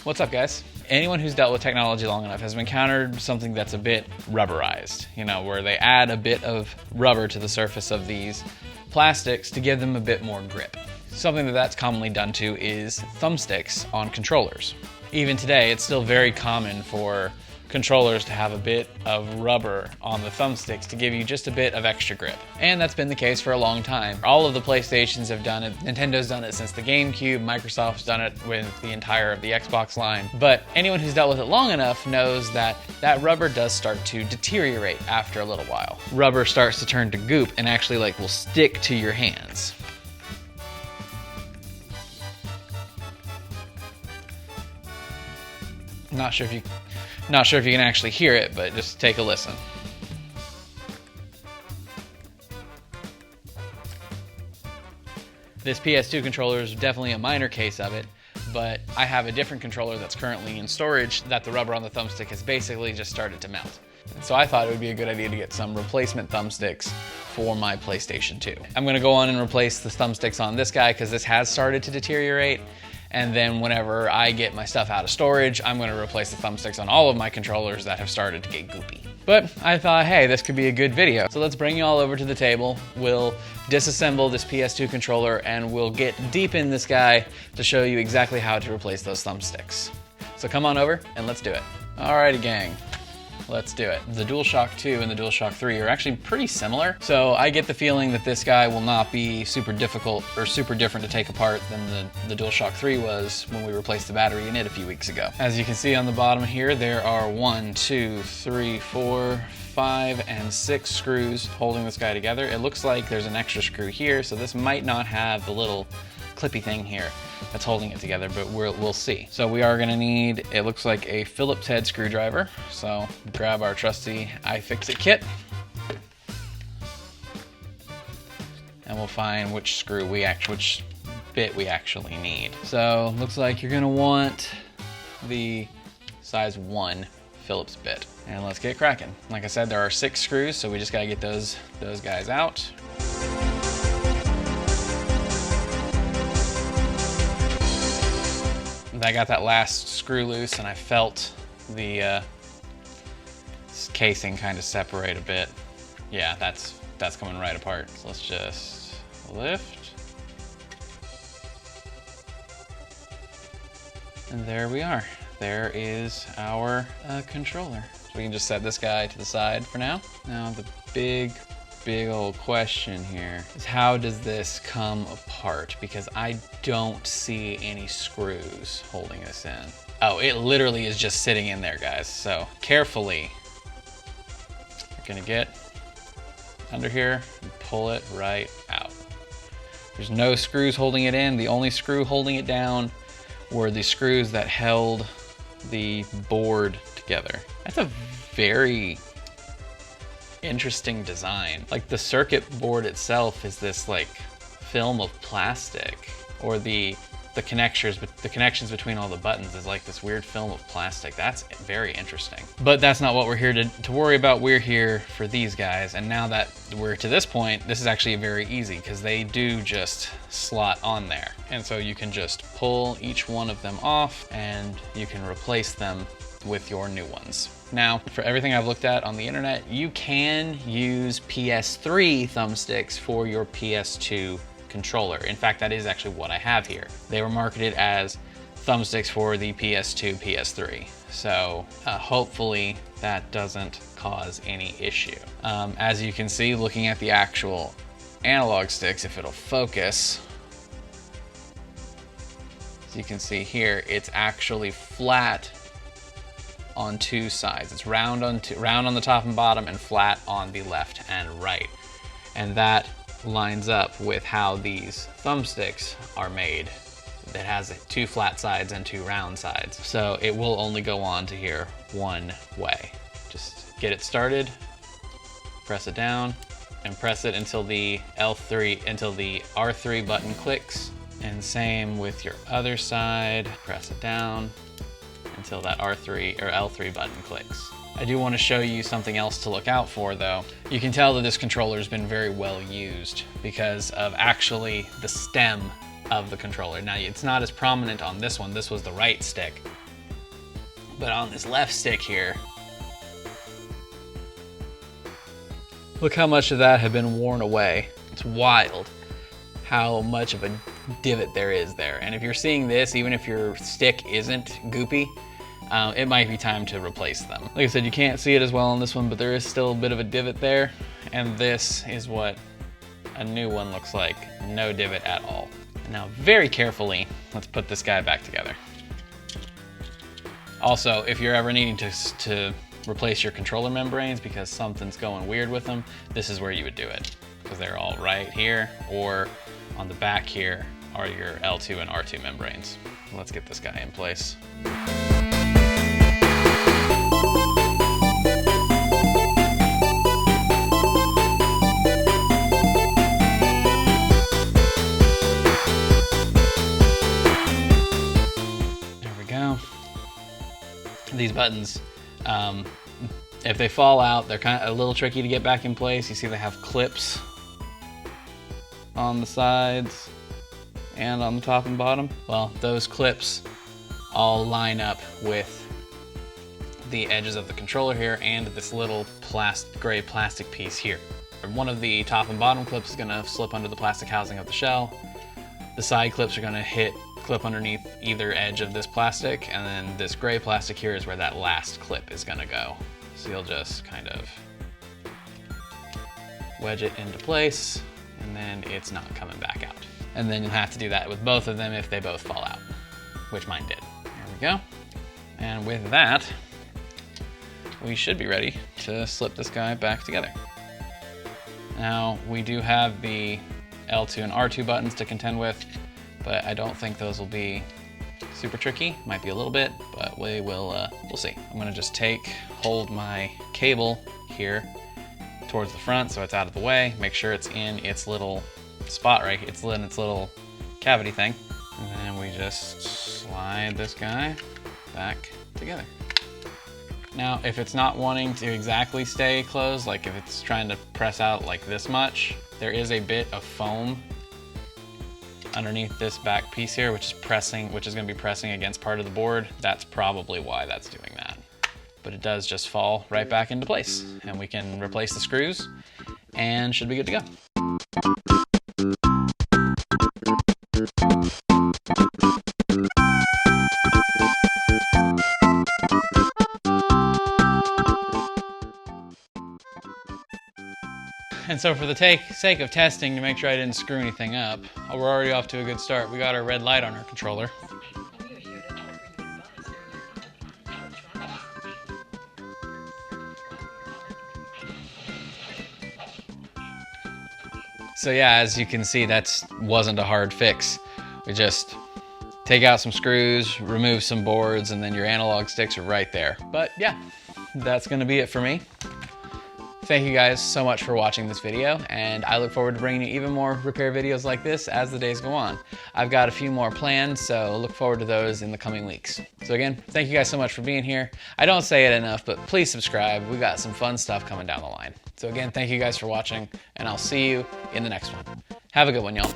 What's up, guys? Anyone who's dealt with technology long enough has encountered something that's a bit rubberized, you know, where they add a bit of rubber to the surface of these plastics to give them a bit more grip. Something that's commonly done to is thumbsticks on controllers. Even today, it's still very common for controllers to have a bit of rubber on the thumbsticks to give you just a bit of extra grip. And that's been the case for a long time. All of the PlayStations have done it, Nintendo's done it since the GameCube, Microsoft's done it with the entire of the Xbox line. But anyone who's dealt with it long enough knows that that rubber does start to deteriorate after a little while. Rubber starts to turn to goop and actually will stick to your hands. Not sure if you can actually hear it, but just take a listen. This PS2 controller is definitely a minor case of it, but I have a different controller that's currently in storage that the rubber on the thumbstick has basically just started to melt. And so I thought it would be a good idea to get some replacement thumbsticks for my PlayStation 2. I'm gonna go on and replace the thumbsticks on this guy because this has started to deteriorate. And then whenever I get my stuff out of storage, I'm going to replace the thumbsticks on all of my controllers that have started to get goopy. But I thought, hey, this could be a good video. So let's bring you all over to the table. We'll disassemble this PS2 controller and we'll get deep in this guy to show you exactly how to replace those thumbsticks. So come on over and let's do it. Alrighty, gang. Let's do it. The DualShock 2 and the DualShock 3 are actually pretty similar, so I get the feeling that this guy will not be super difficult or super different to take apart than the DualShock 3 was when we replaced the battery in it a few weeks ago. As you can see on the bottom here, there are 1, 2, 3, 4, 5, and 6 screws holding this guy together. It looks like there's an extra screw here, so this might not have the little clippy thing here that's holding it together, but we'll see. So we are gonna need, it looks like a Phillips head screwdriver. So grab our trusty iFixit kit and we'll find which bit we actually need. So looks like you're gonna want the size 1 Phillips bit. And let's get cracking. Like I said, there are 6 screws, so we just gotta get those guys out. I got that last screw loose and I felt the casing kind of separate a bit. Yeah, that's coming right apart. So let's just lift. And there we are. There is our controller. So we can just set this guy to the side for now. Now the big old question here is, how does this come apart? Because I don't see any screws holding this in. Oh, it literally is just sitting in there, guys. So carefully, you're gonna get under here and pull it right out. There's no screws holding it in. The only screw holding it down were the screws that held the board together. That's a very interesting design. Like the circuit board itself is this film of plastic, or the connections between all the buttons is like this weird film of plastic. That's very interesting. But that's not what we're here to worry about. We're here for these guys. And now that we're to this point, this is actually very easy because they do just slot on there. And so you can just pull each one of them off and you can replace them with your new ones. Now, for everything I've looked at on the internet, you can use PS3 thumbsticks for your PS2 controller. In fact, that is actually what I have here. They were marketed as thumbsticks for the PS2, PS3. So hopefully that doesn't cause any issue. As you can see, looking at the actual analog sticks, if it'll focus, as you can see here, it's actually flat on 2 sides. It's round on the top and bottom and flat on the left and right. And that lines up with how these thumbsticks are made. That has 2 flat sides and 2 round sides. So it will only go on to here one way. Just get it started, press it down, and press it until the R3 button clicks. And same with your other side, press it down until that R3 or L3 button clicks. I do want to show you something else to look out for though. You can tell that this controller has been very well used because of actually the stem of the controller. Now it's not as prominent on this one. This was the right stick, But on this left stick here, look how much of that had been worn away. It's wild how much of a divot there is there. And if you're seeing this, even if your stick isn't goopy, it might be time to replace them. Like I said, you can't see it as well on this one, but there is still a bit of a divot there. And this is what a new one looks like. No divot at all. And now very carefully, let's put this guy back together. Also, if you're ever needing to replace your controller membranes because something's going weird with them, this is where you would do it. Because they're all right here, or on the back here are your L2 and R2 membranes. Let's get this guy in place. There we go. These buttons, if they fall out, they're kind of a little tricky to get back in place. You see they have clips on the sides and on the top and bottom. Well, those clips all line up with the edges of the controller here and this little gray plastic piece here. One of the top and bottom clips is gonna slip under the plastic housing of the shell. The side clips are gonna clip underneath either edge of this plastic, and then this gray plastic here is where that last clip is gonna go. So you'll just kind of wedge it into place, and then it's not coming back out. And then you'll have to do that with both of them if they both fall out, which mine did. There we go. And with that, we should be ready to slip this guy back together. Now, we do have the L2 and R2 buttons to contend with, but I don't think those will be super tricky. Might be a little bit, but we will, we'll see. I'm gonna just hold my cable here towards the front so it's out of the way. Make sure it's in its little spot right here. It's in its little cavity thing. And then we just slide this guy back together. Now, if it's not wanting to exactly stay closed, like if it's trying to press out like this much, there is a bit of foam underneath this back piece here, which is gonna be pressing against part of the board. That's probably why that's doing that. But it does just fall right back into place, and we can replace the screws and should be good to go. And so for the sake of testing, to make sure I didn't screw anything up, we're already off to a good start. We got our red light on our controller. So yeah, as you can see, that wasn't a hard fix. We just take out some screws, remove some boards, and then your analog sticks are right there. But yeah, that's gonna be it for me. Thank you guys so much for watching this video, and I look forward to bringing you even more repair videos like this as the days go on. I've got a few more planned, so look forward to those in the coming weeks. So again, thank you guys so much for being here. I don't say it enough, but please subscribe. We've got some fun stuff coming down the line. So again, thank you guys for watching, and I'll see you in the next one. Have a good one, y'all.